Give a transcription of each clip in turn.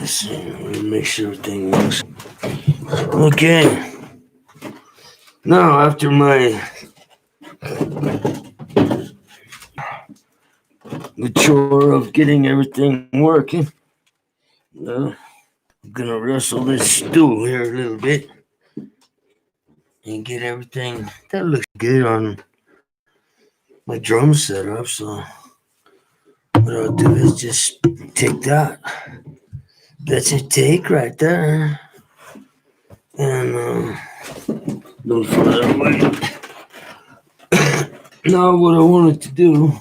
Let's see. Let me make sure everything works. Okay. Now, after the chore of getting everything working, I'm gonna wrestle this stool here a little bit and get everything that looks good on my drum setup. So what I'll do is just take that. That's a take right there. And move further away. Now what I wanted to do,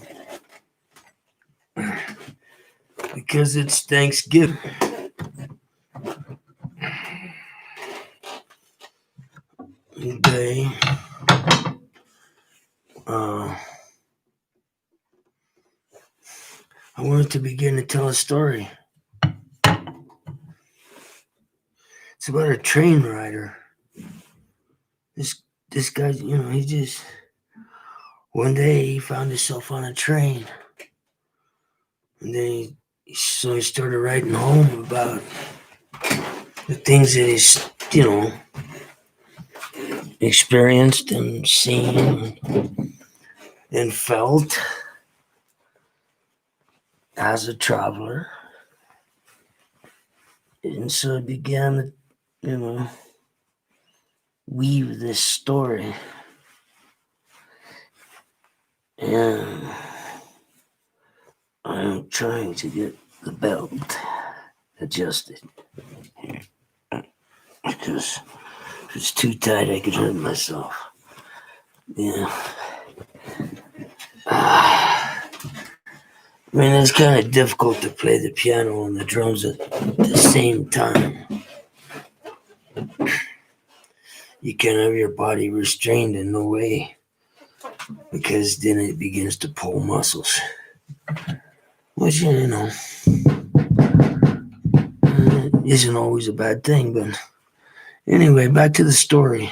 because it's Thanksgiving, Day, I wanted to begin to tell a story. It's about a train rider. This guy, he just one day he found himself on a train, and then he started writing home about the things that he's experienced and seen and felt as a traveler. And so it began to, weave this story. And I'm trying to get the belt adjusted here. Because if it's too tight, I could hurt myself. Yeah. I mean, it's kind of difficult to play the piano and the drums at the same time. You can't have your body restrained in no way, because then it begins to pull muscles. Which, isn't always a bad thing. But anyway, back to the story.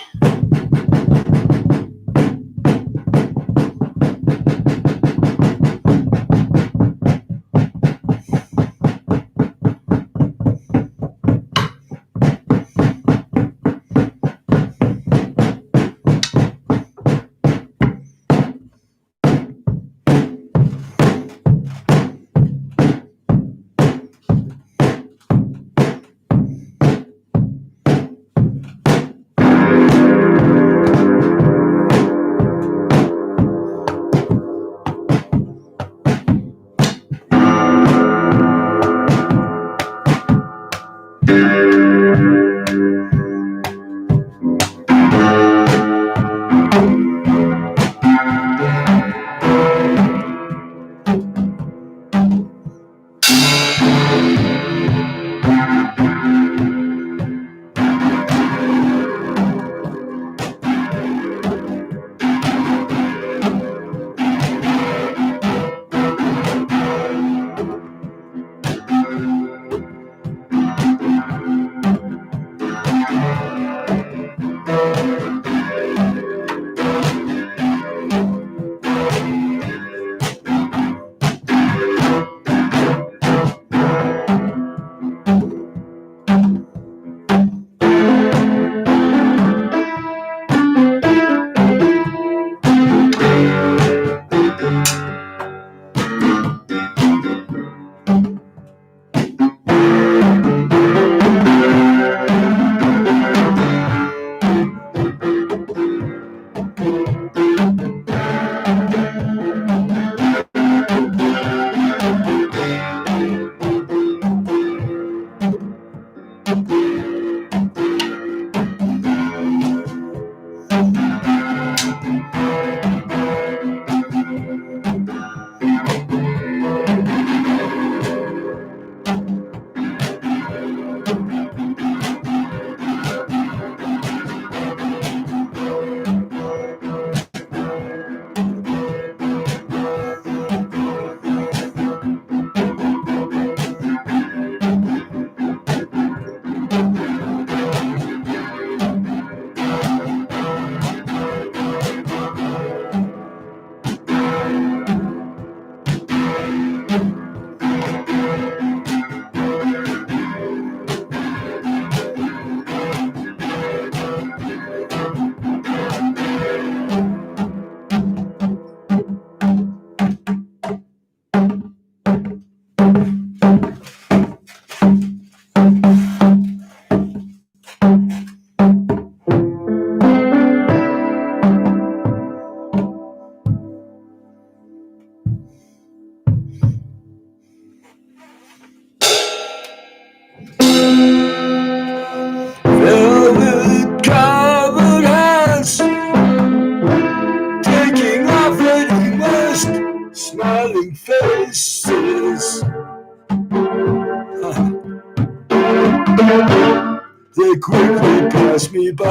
They quickly pass me by,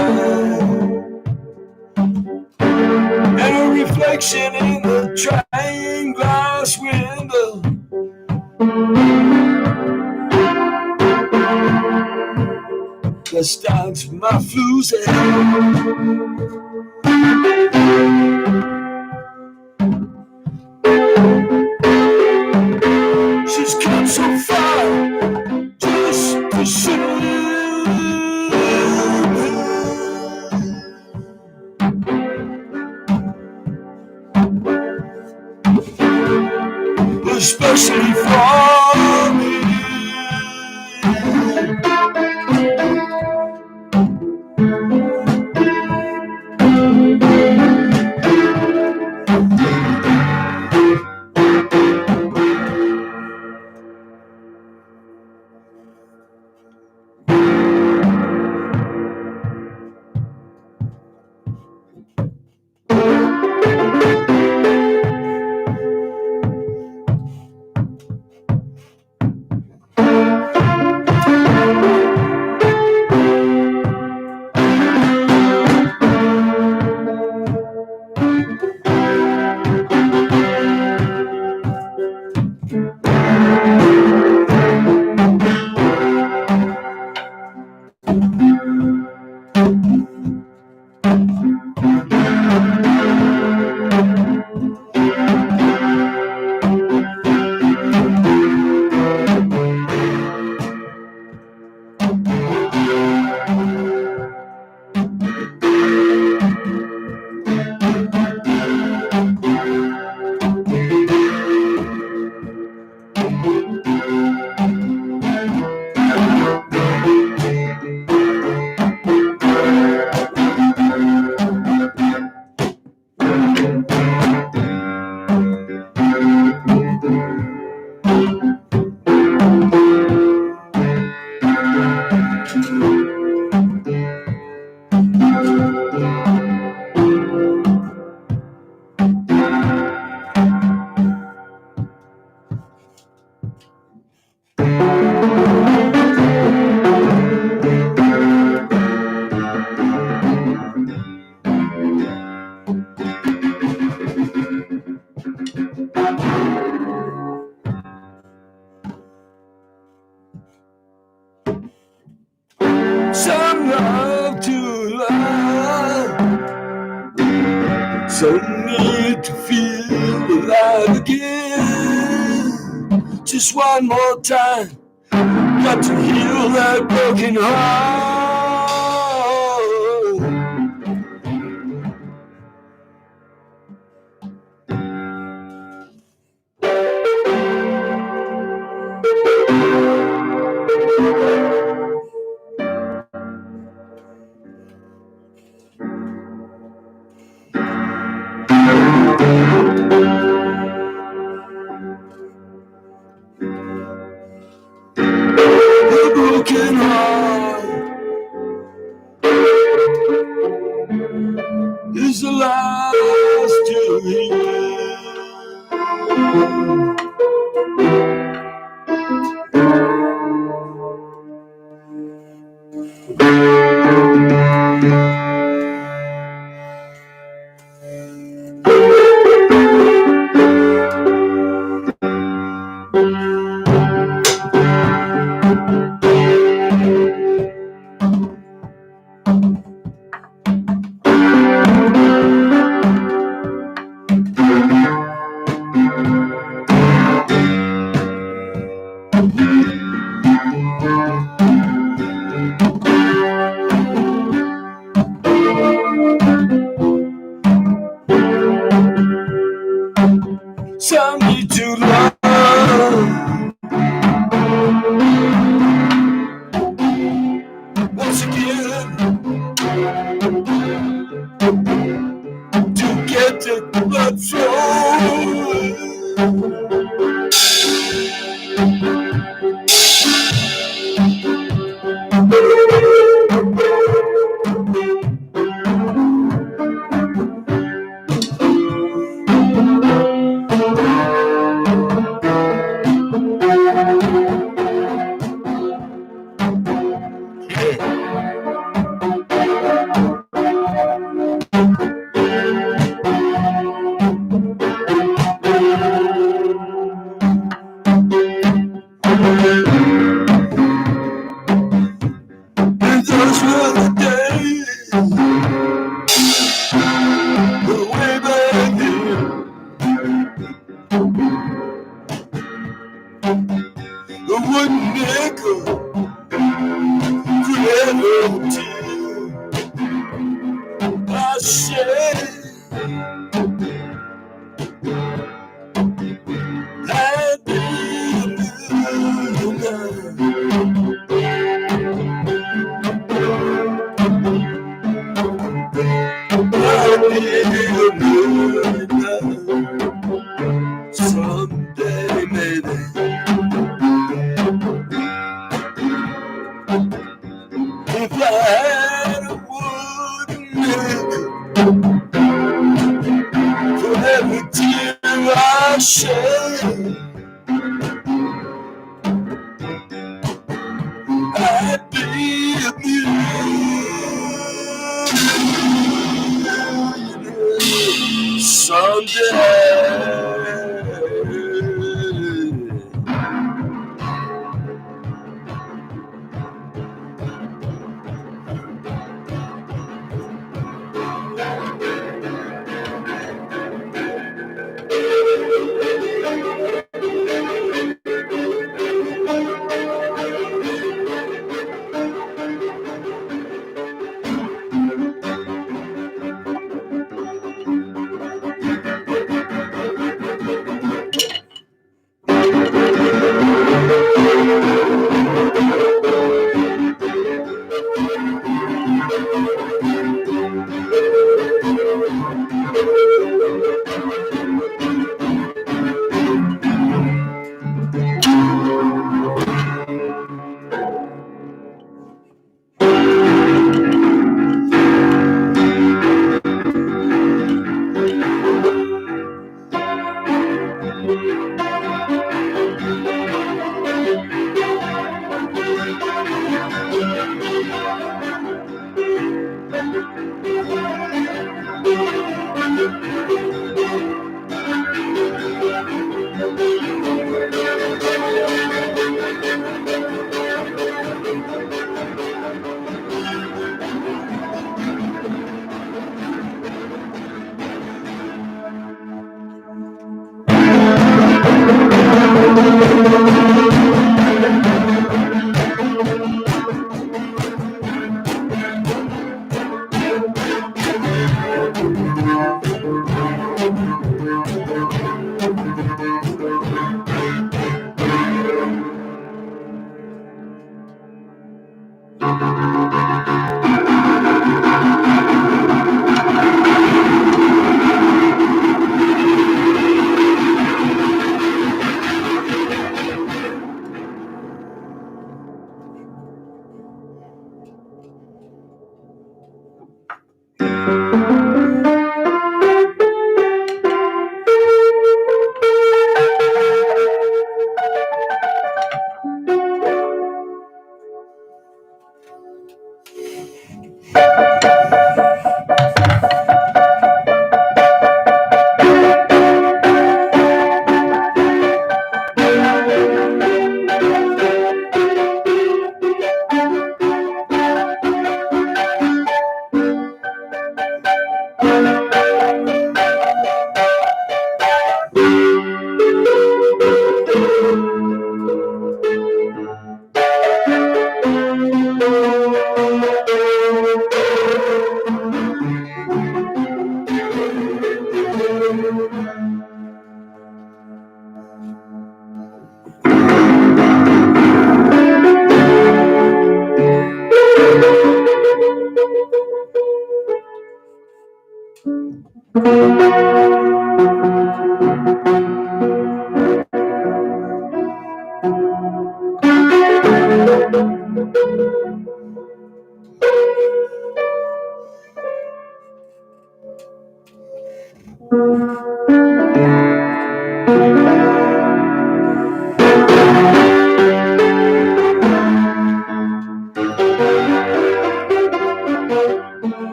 and a reflection in the trying glass window that starts my flus. She's come so far just to see. Especially for me. Some love to love, some need to feel alive again. Just one more time, got to heal that broken heart. The broken heart is the last to heal. Some need to love. Once again, to get the blood flowing. And those were the days, way back then. The wooden nickel could ever till I said I'd be a millionaire. I'd be a millionaire someday, maybe. If I had a wooden nickel for every tear I shed, I'd be a millionaire someday.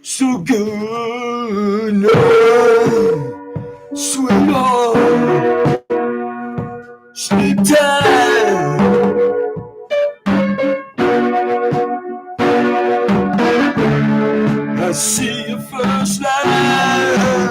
So good now, sweet Lord, sleep time. I see your first light.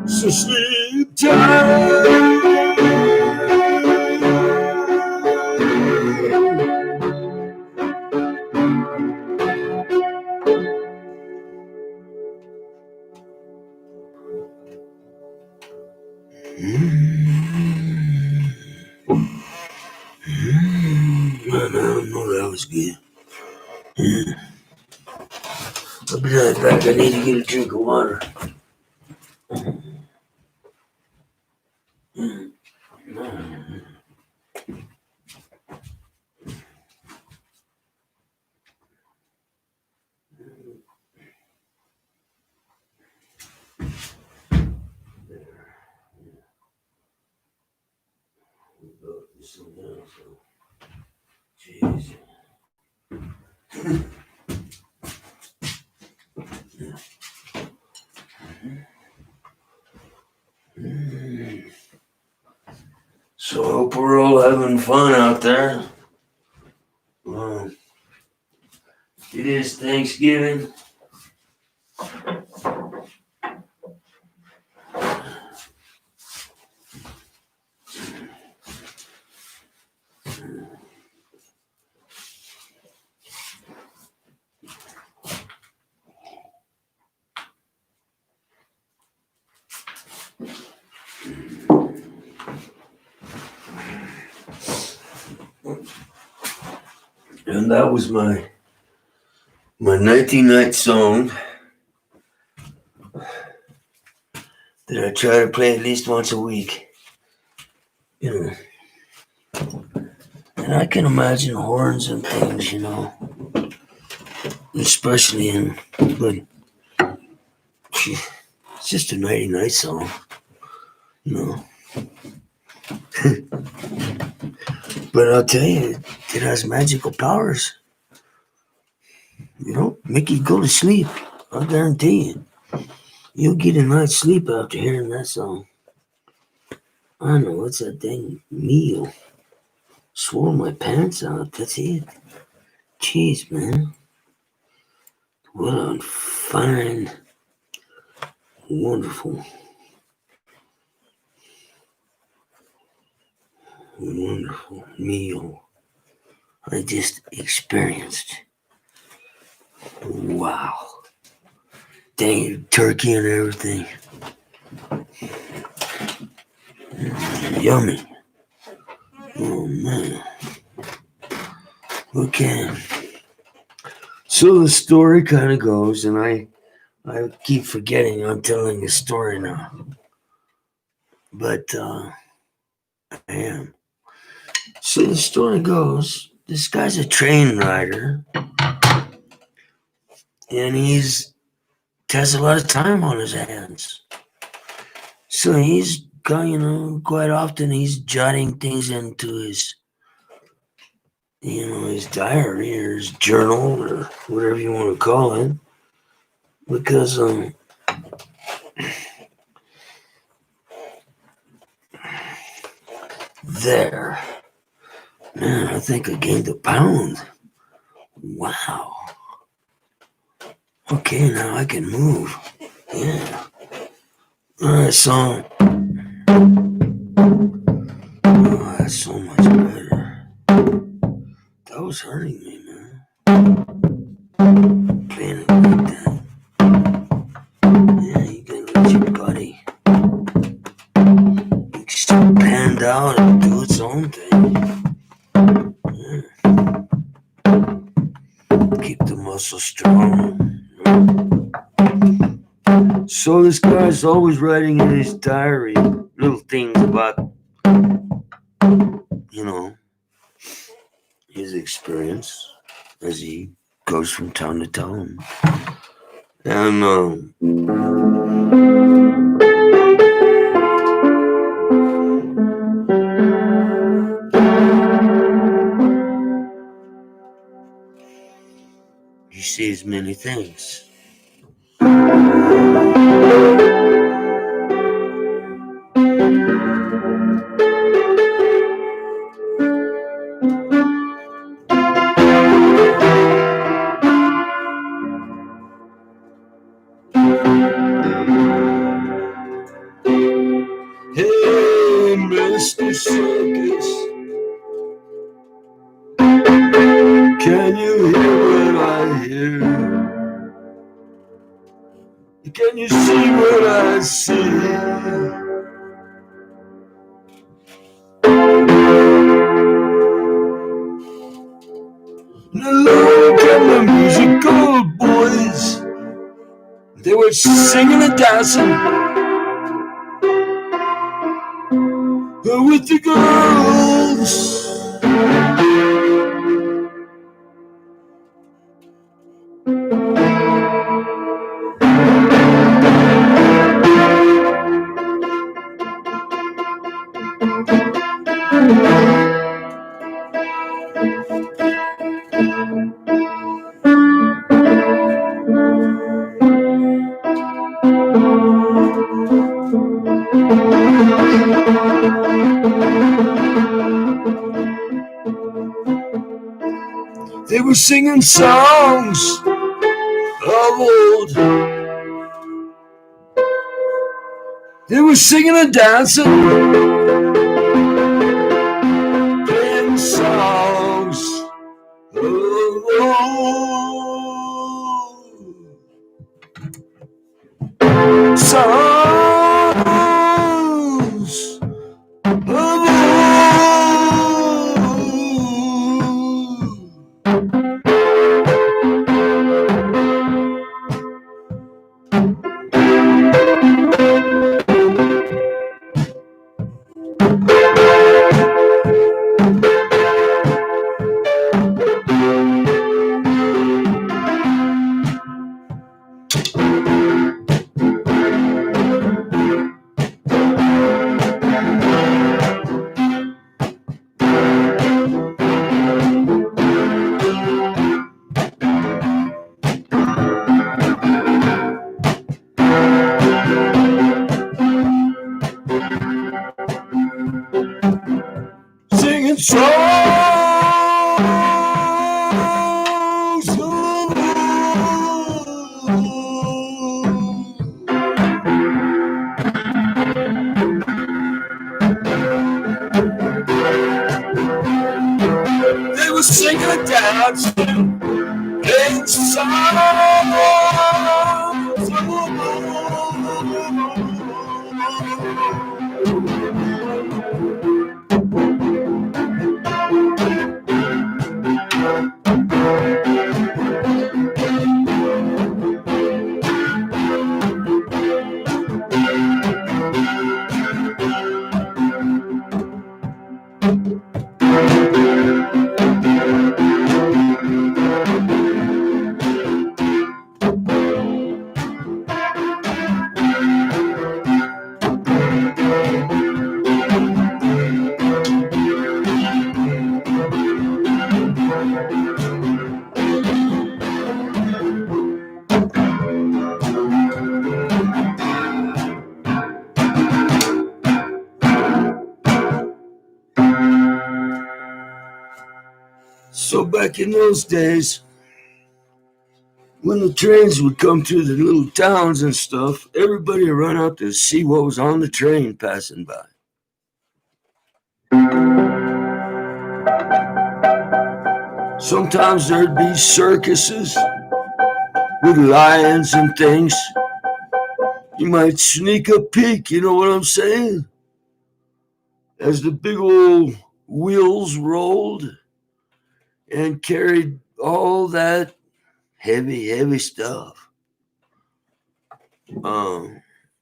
So sleep time. Man, I don't know, that was good. I'll be right back. I need to get a drink of water. Jeez. So I hope we're all having fun out there. It is Thanksgiving. And that was my 19 night song that I try to play at least once a week. You know. And I can imagine horns and things, you know. Especially but it's just a nighty night song, you know. But I'll tell you, it has magical powers. You know, make you go to sleep. I guarantee you. You'll get a night's sleep after hearing that song. I know, what's that thing? Meal. Swore my pants out, that's it. Jeez, man. What a fine, wonderful, wonderful meal I just experienced. Wow. Dang, turkey and everything. Yummy. Oh, man. Okay. So the story kind of goes, and I keep forgetting I'm telling a story now. But I am. So the story goes, this guy's a train rider, and has a lot of time on his hands. So he's got, quite often he's jotting things into his, his diary or his journal or whatever you want to call it. Because, there. Man, I think I gained a pound. Wow. Okay, now I can move. Yeah. Alright, so. Oh, that's so much better. That was hurting me, man. Playing it like that. Yeah, you gotta let your body expand out and do its own thing. Yeah. Keep the muscle strong. So this guy's always writing in his diary little things about, his experience as he goes from town to town. And he sees many things. Hey, Mr. Circus, can you hear what I hear? Can you see what I see? And along came the musical boys. They were singing and dancing with the girls. They were singing songs of old. They were singing and dancing, playing songs of old. Songs of old. So back in those days, when the trains would come through the little towns and stuff, everybody would run out to see what was on the train passing by. Sometimes there'd be circuses with lions and things. You might sneak a peek, you know what I'm saying? As the big old wheels rolled and carried all that heavy stuff.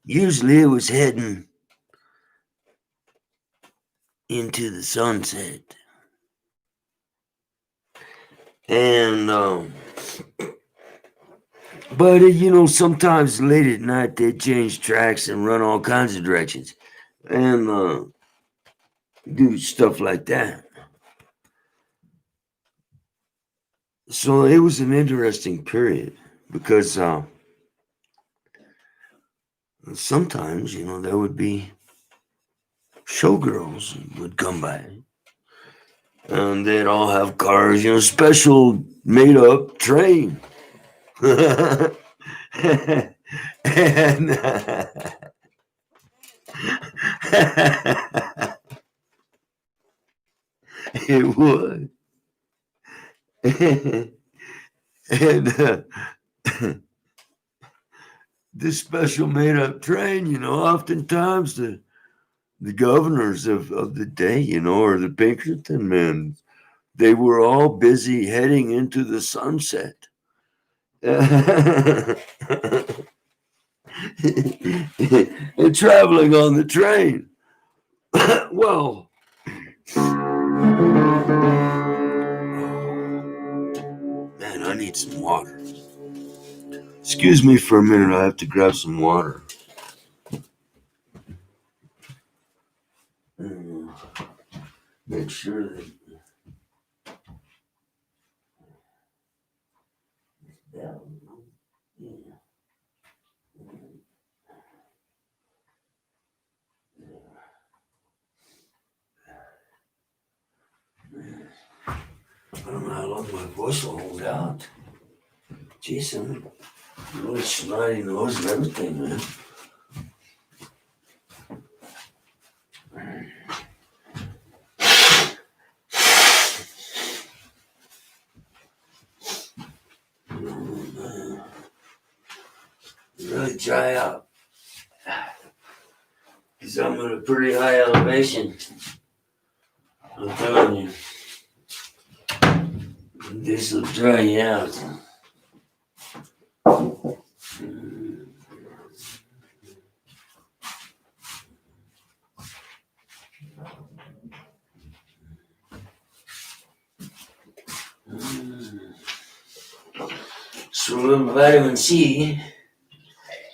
Usually it was heading into the sunset. And, but sometimes late at night they'd change tracks and run all kinds of directions and do stuff like that. So it was an interesting period because sometimes, there would be showgirls would come by. And they'd all have cars, special made up train. And it would. And this special made up train, oftentimes the governors of the day, or the Pinkerton men, they were all busy heading into the sunset. And traveling on the train. Well, man, I need some water. Excuse me for a minute, I have to grab some water. Make sure that I don't know how long my voice will hold out. Jason, really snotty nose and everything, man. Really dry out. Because I'm at a pretty high elevation. I'm telling you. This will dry you out. So a little vitamin C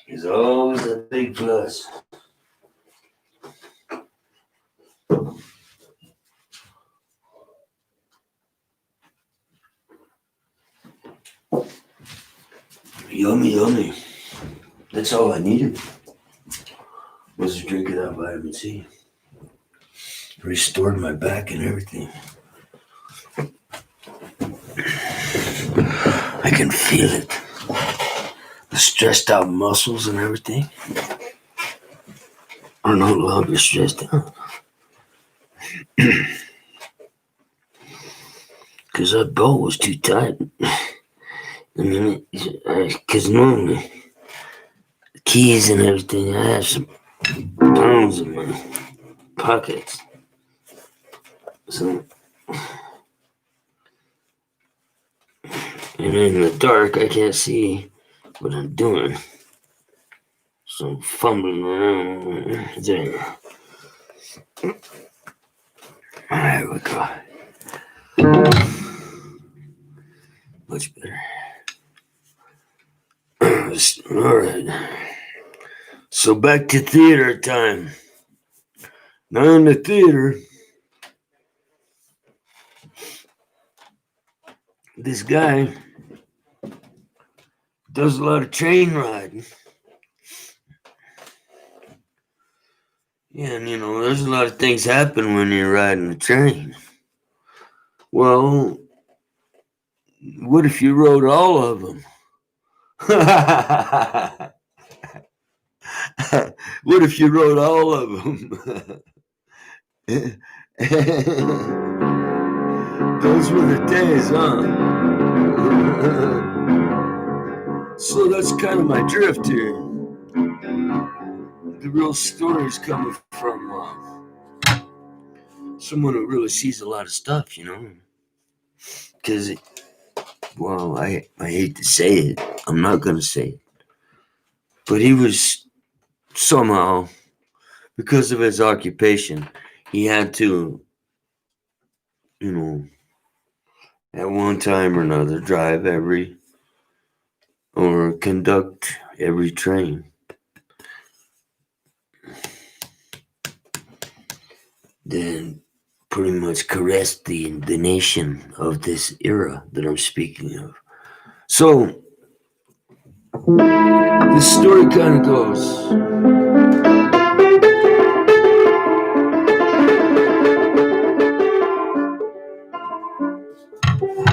is always a big plus. Yummy, yummy. That's all I needed was a drink of that vitamin C. Restored my back and everything. I can feel it. The stressed out muscles and everything are no longer stressed out. Because that bow was too tight. I mean, because normally keys and everything, I have some pounds in my pockets. So, and in the dark, I can't see what I'm doing. So I'm fumbling around there. There we go. Much better. All right. So back to theater time. Now in the theater, this guy does a lot of train riding. Yeah, and there's a lot of things happen when you're riding a train. Well, what if you rode all of them? What if you rode all of them? Those were the days, huh? So that's kind of my drift here. The real story is coming from someone who really sees a lot of stuff, Because, well, I hate to say it. I'm not going to say it. But he was somehow, because of his occupation, he had to, at one time or another, drive or conduct every train. Then pretty much caressed the nation of this era that I'm speaking of. So this story kind of goes.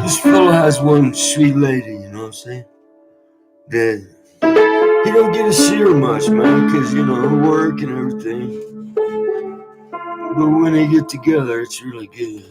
This fellow has one sweet lady, you know what I'm saying? That he don't get to see her much, man, because, work and everything. But when they get together, it's really good.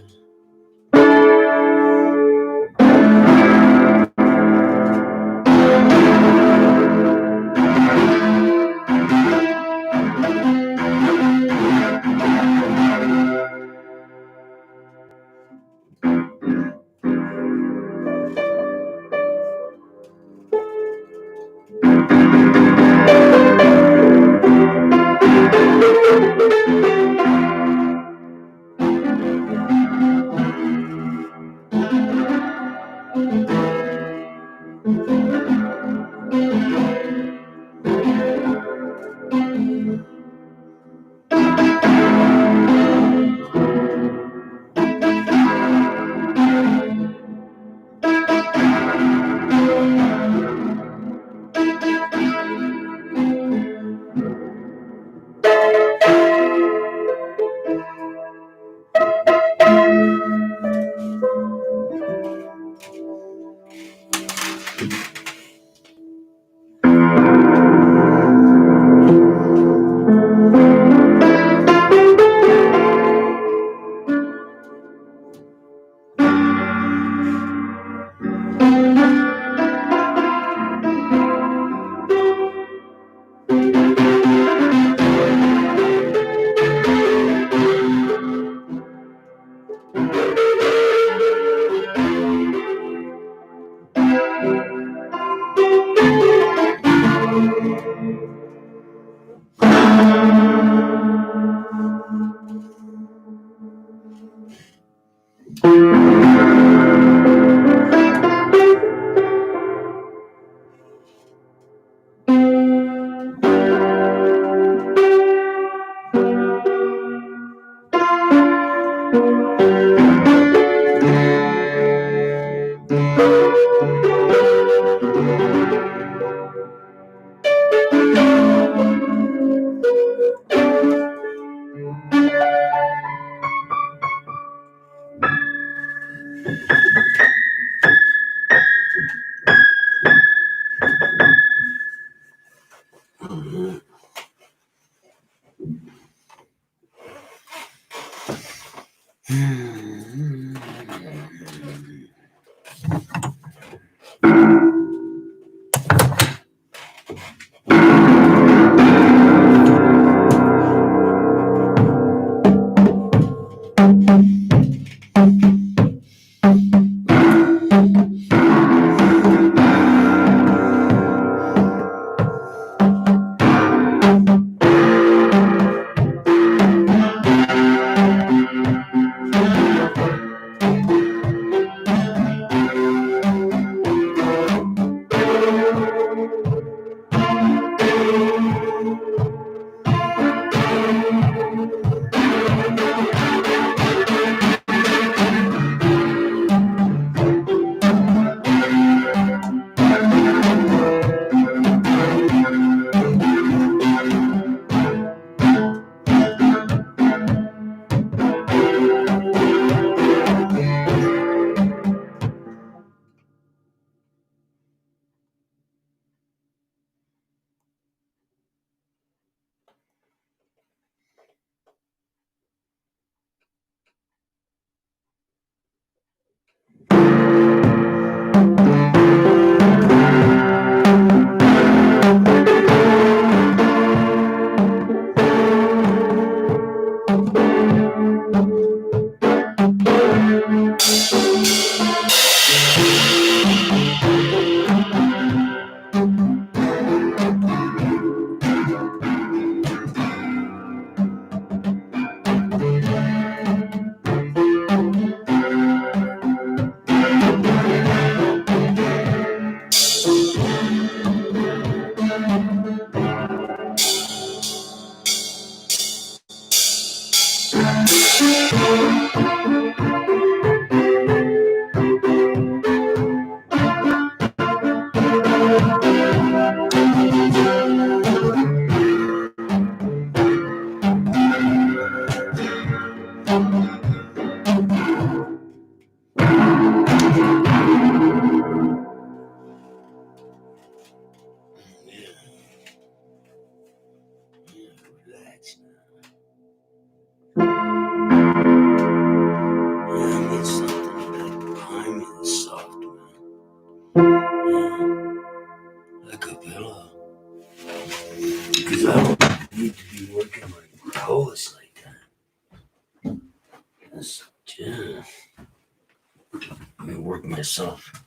myself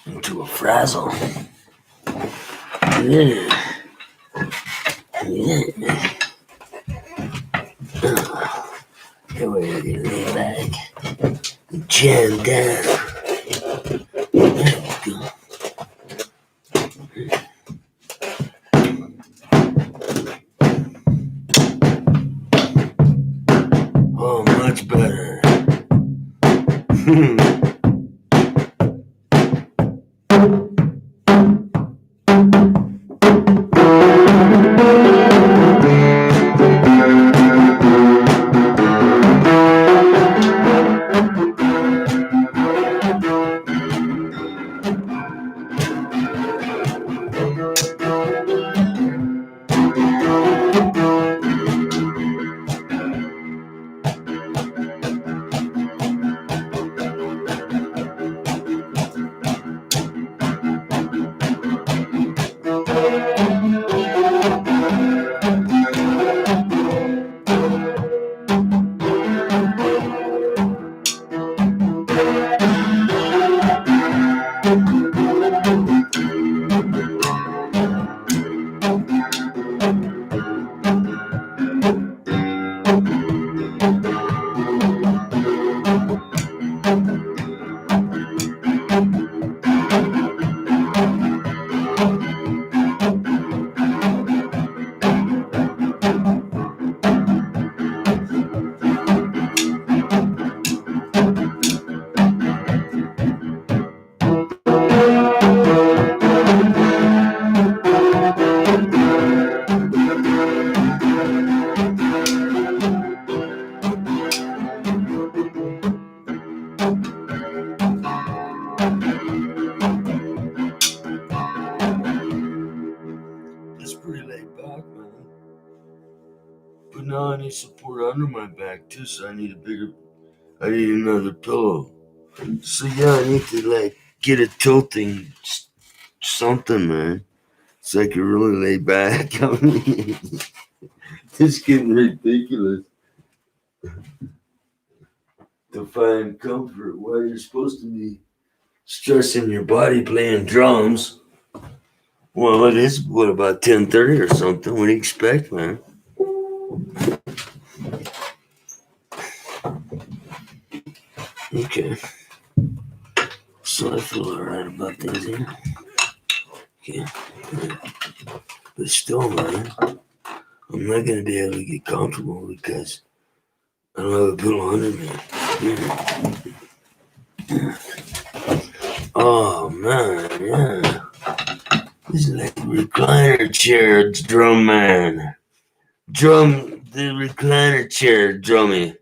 into a frazzle. Yeah. Yeah. That way I can lay back and jam down. There we go. Oh, much better. It's pretty laid back, man. But now I need support under my back too, so I need another pillow. So yeah, I need to like get a tilting something, man. So I can really lay back. I mean, it's getting ridiculous to find comfort while you're supposed to be stressing your body playing drums. Well, it is what about 10:30 or something? What do you expect, man? Okay. So I feel alright about things here. Okay. But still, man, I'm not gonna be able to get comfortable because I don't have a pillow under me. Yeah. Oh man, yeah. This is like a recliner chair, drum man. The recliner chair, drummy.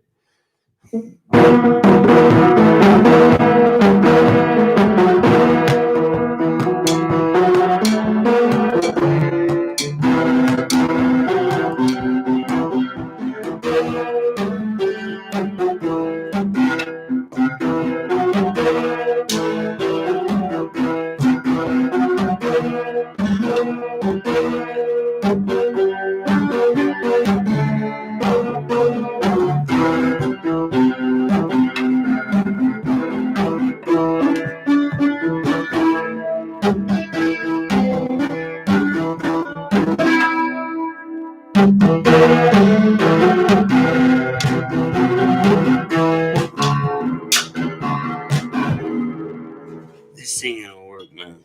This thing don't work, man.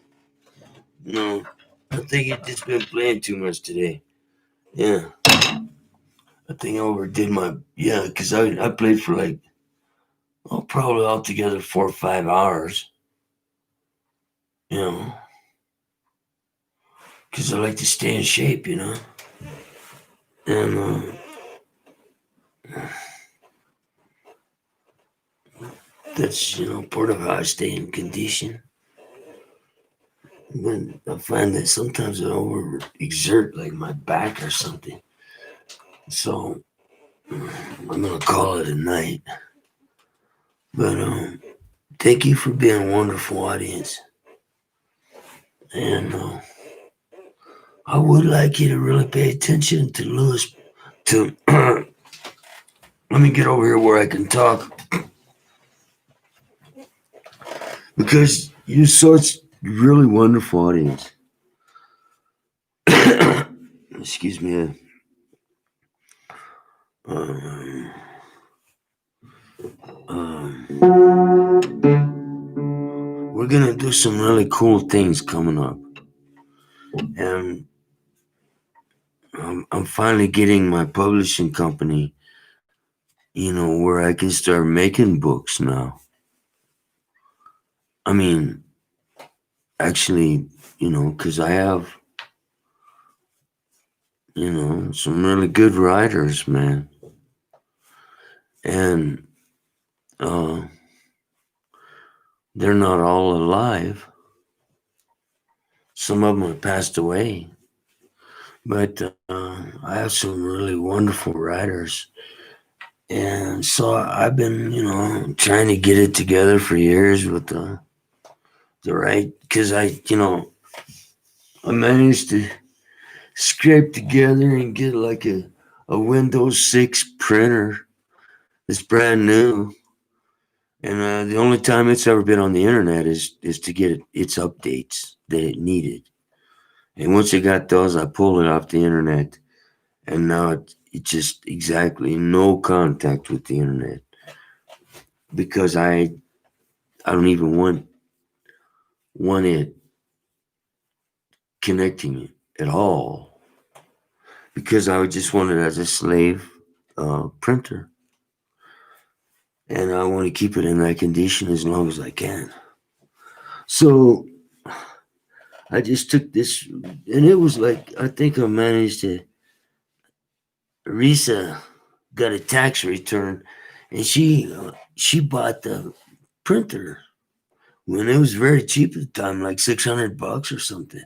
No, I think it just been playing too much today. Yeah, I think I overdid because I played for like, probably altogether 4 or 5 hours. You know, because I like to stay in shape, and that's part of how I stay in condition. But I find that sometimes I overexert like my back or something. So I'm gonna call it a night. But thank you for being a wonderful audience. And I would like you to really pay attention to Lewis. Let me get over here where I can talk. because you're such really wonderful audience. Excuse me. Um, we're gonna do some really cool things coming up, and I'm finally getting my publishing company. Where I can start making books now. I mean, actually, because I have, some really good writers, man, and uh, they're not all alive. Some of them have passed away, but I have some really wonderful writers. And so I've been, trying to get it together for years with the right, because I managed to scrape together and get like a Windows 6 printer that's brand new. And the only time it's ever been on the internet is to get its updates that it needed. And once it got those, I pulled it off the internet. And now it's just exactly no contact with the internet. Because I don't even want it connecting it at all. Because I would just want it as a slave printer. And I want to keep it in that condition as long as I can. So I just took this, and it was like, I think I managed to. Risa got a tax return, and she bought the printer when it was very cheap at the time, like $600 or something.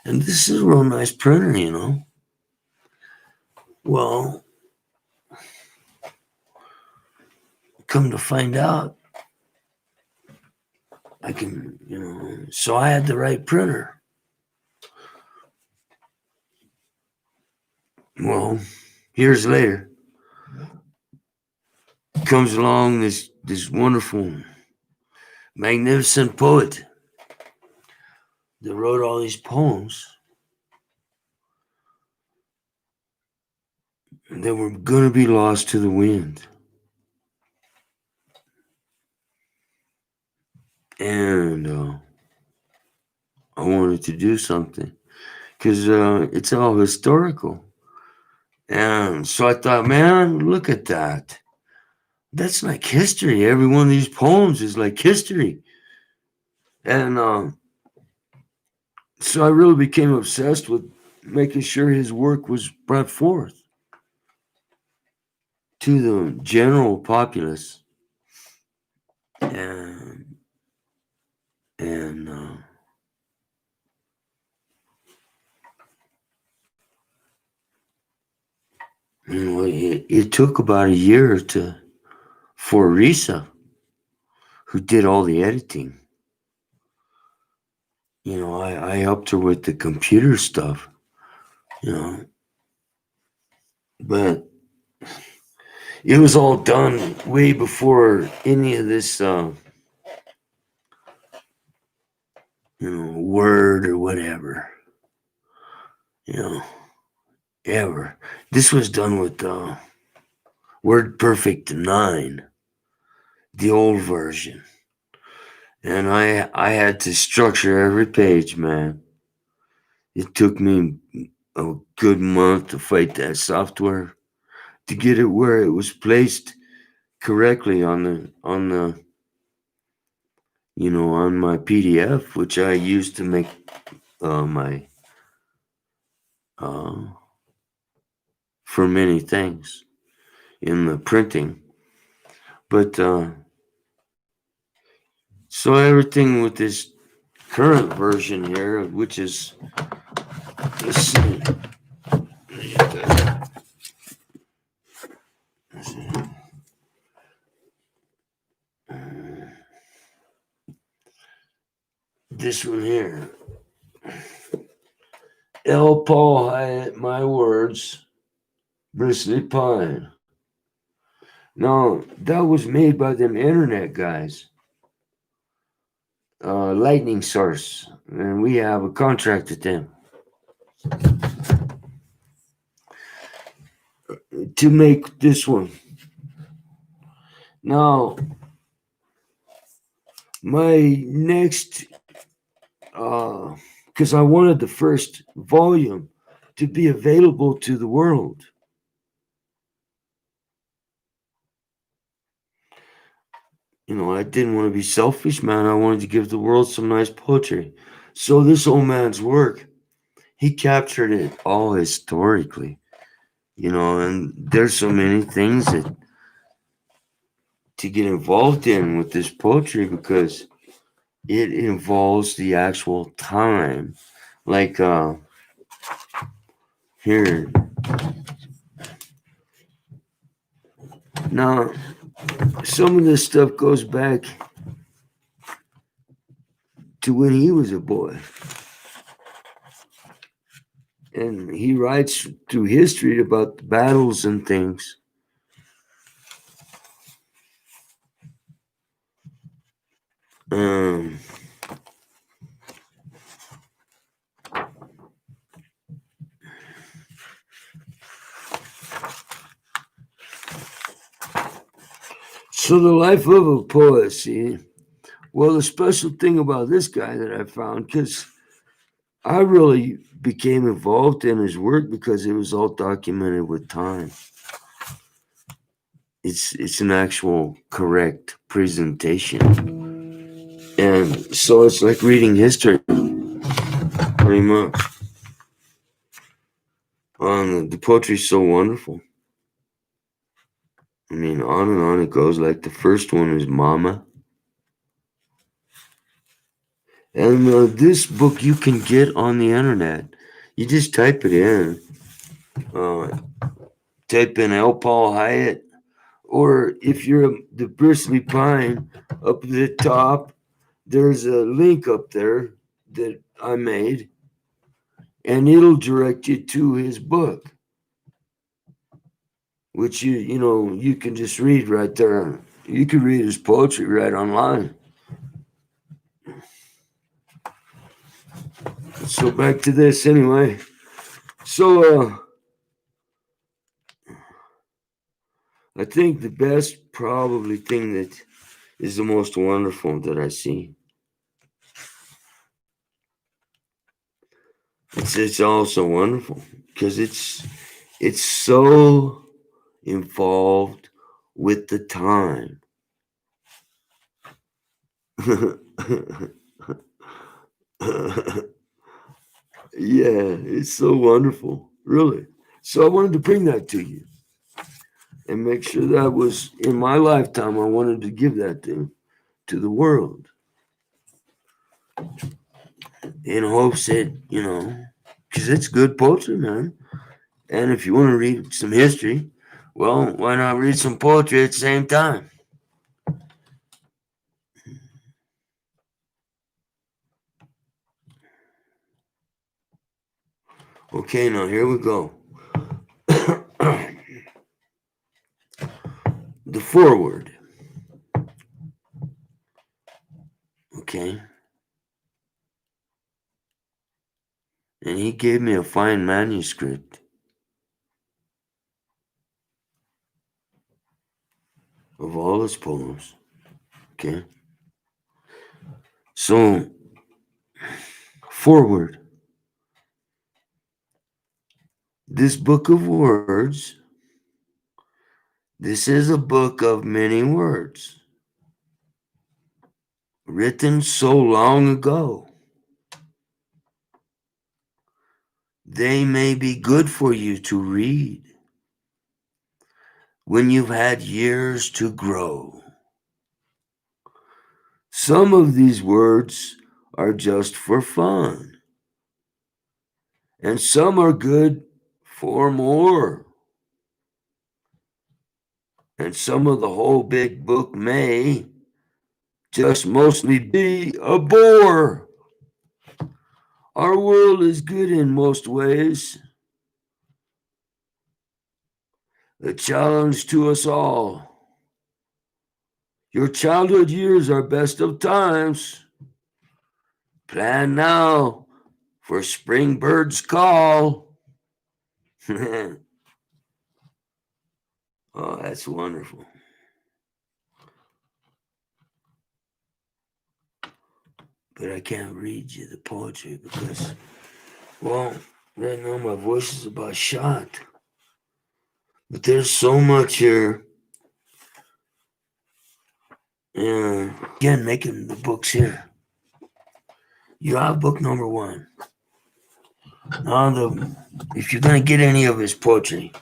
And this is a real nice printer. Well, come to find out, I can, so I had the right printer. Well, years later, comes along this wonderful, magnificent poet that wrote all these poems that were going to be lost to the wind. And I wanted to do something because it's all historical. And so I thought, man, look at that. That's like history. Every one of these poems is like history. And so I really became obsessed with making sure his work was brought forth to the general populace. And it took about a year for Risa, who did all the editing. I helped her with the computer stuff, but it was all done way before any of this, Word or whatever, ever. This was done with WordPerfect 9, the old version. And I had to structure every page, man. It took me a good month to fight that software to get it where it was placed correctly on my PDF, which I used to make my for many things in the printing. But so everything with this current version here, which is, let's see. This one here. L. Paul Hyatt, my words, Bristly Pine. Now, that was made by them internet guys. lightning source, and we have a contract with them to make this one. Now, my next, because I wanted the first volume to be available to the world. I didn't want to be selfish, man. I wanted to give the world some nice poetry. So this old man's work, he captured it all historically, and there's so many things that to get involved in with this poetry because it involves the actual time. Like here. Now, some of this stuff goes back to when he was a boy. And he writes through history about the battles and things. So the life of a poet, see? Well, the special thing about this guy that I found, because I really became involved in his work because it was all documented with time. It's an actual correct presentation. And so it's like reading history, pretty much. The poetry's so wonderful. I mean, on and on it goes. Like the first one is Mama. And this book you can get on the internet. You just type it in. Type in L. Paul Hyatt. Or if you're the Bristly Pine, up at the top, there's a link up there that I made. And it'll direct you to his book, which you can just read right there. You can read his poetry right online. So back to this anyway. So I think the best probably thing that is the most wonderful that I see. It's also wonderful because it's so involved with the time. Yeah, it's so wonderful, really. So I wanted to bring that to you and make sure that was in my lifetime. I wanted to give that to the world in hopes that, because it's good poetry, man. And if you want to read some history, well, why not read some poetry at the same time? Okay, now here we go. The foreword. Okay. And he gave me a fine manuscript of all his poems. Okay. So, foreword. This book of words, this is a book of many words, written so long ago. They may be good for you to read when you've had years to grow. Some of these words are just for fun, and some are good for more. And some of the whole big book may just mostly be a bore. Our world is good in most ways. A challenge to us all. Your childhood years are best of times. Plan now for spring bird's call. Oh, that's wonderful. But I can't read you the poetry because, well, right now my voice is about shot. But there's so much here. And again, making the books here. You have book number 1. Now, if you're gonna get any of his poetry,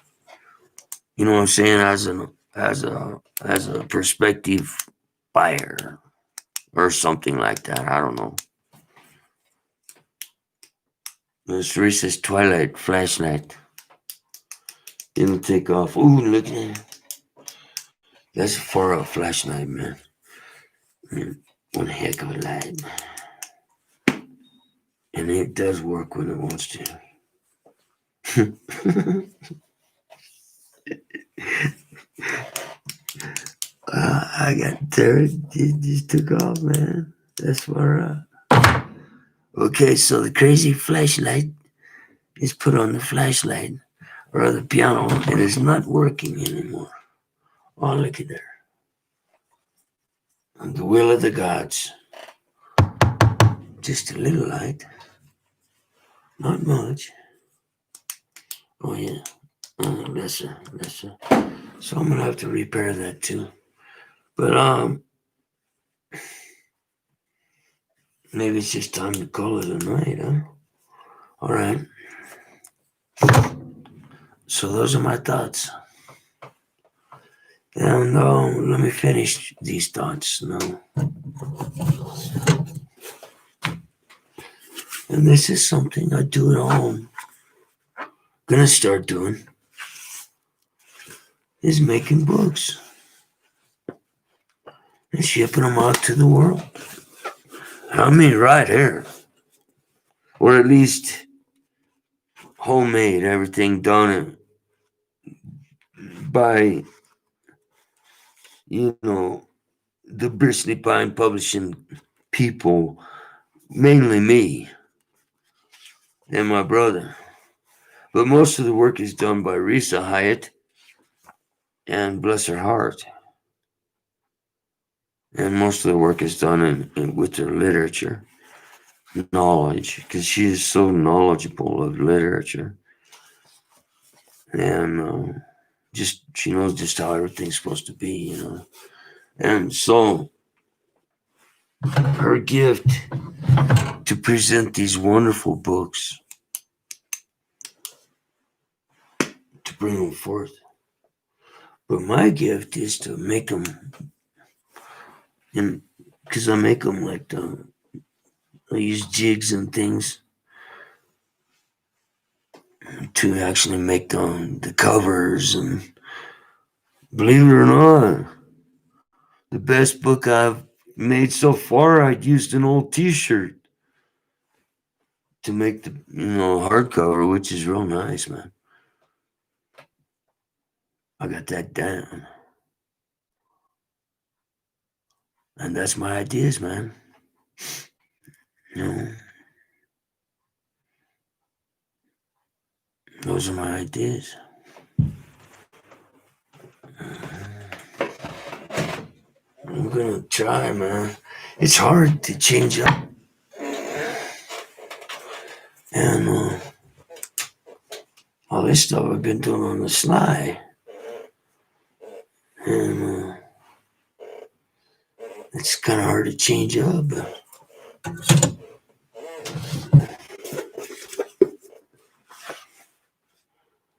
you know what I'm saying, as a prospective buyer or something like that, I don't know. This Reese's Twilight Flashlight. It'll take off. Ooh, look at it. That's a far-out flashlight, man. One heck of a light. And it does work when it wants to. I got there. It just took off, man. That's far out. Okay, so the crazy flashlight is put on the flashlight or the piano. It is not working anymore. Oh, look at there. And the will of the gods. Just a little light. Not much. Oh, yeah. Lesser. So I'm going to have to repair that too. But, maybe it's just time to call it a night, huh? All right. So those are my thoughts. And let me finish these thoughts now. And this is something I do at home. Gonna start doing is making books and shipping them out to the world. I mean, right here. Or at least homemade, everything done by, the Bristly Pine Publishing people, mainly me and my brother. But most of the work is done by Risa Hyatt, and bless her heart. And most of the work is done with her literature knowledge, because she is so knowledgeable of literature. And she knows just how everything's supposed to be, And so her gift to present these wonderful books, to bring them forth. But my gift is to make them, and because I make them like I use jigs and things to actually make the covers. And believe it or not, the best book I've made so far, I used an old t-shirt to make the hardcover, which is real nice, man. I got that down. And that's my ideas, man. Those are my ideas. I'm gonna try, man. It's hard to change up. And all this stuff I've been doing on the sly. And it's kind of hard to change up.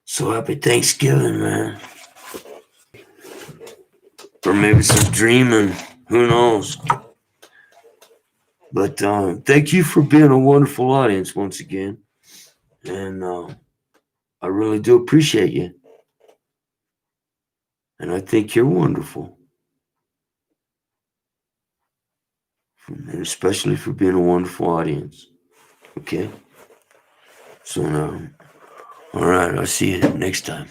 So happy Thanksgiving, man. Or maybe some dreaming. Who knows? But thank you for being a wonderful audience once again. And I really do appreciate you. And I think you're wonderful. And especially for being a wonderful audience. Okay? So now, all right, I'll see you next time.